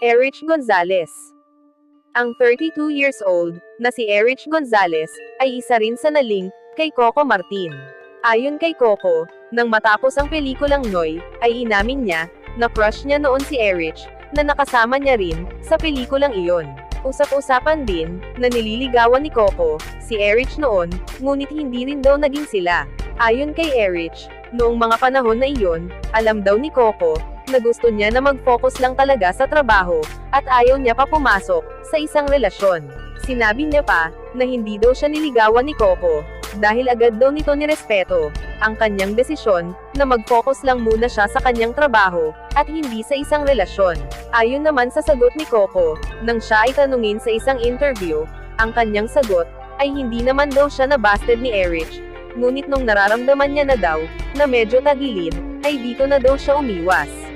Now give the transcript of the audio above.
Erich Gonzalez. Ang 32 years old na si Erich Gonzalez ay isa rin sa na-link kay Coco Martin. Ayon kay Coco, nang matapos ang pelikulang Noy, ay inamin niya na crush niya noon si Erich, na nakasama niya rin sa pelikulang iyon. Usap-usapan din na nililigawan ni Coco si Erich noon, ngunit hindi rin daw naging sila. Ayon kay Erich, noong mga panahon na iyon, alam daw ni Coco na gusto niya na mag-focus lang talaga sa trabaho, at ayaw niya pa pumasok sa isang relasyon. Sinabi niya pa na hindi daw siya niligawan ni Coco dahil agad daw nito nirespeto ang kanyang desisyon na mag-focus lang muna siya sa kanyang trabaho at hindi sa isang relasyon. Ayon naman sa sagot ni Coco, nang siya ay tanungin sa isang interview, ang kanyang sagot ay hindi naman daw siya nabasted ni Erich, ngunit nung nararamdaman niya na daw na medyo tagilid, ay dito na daw siya umiwas.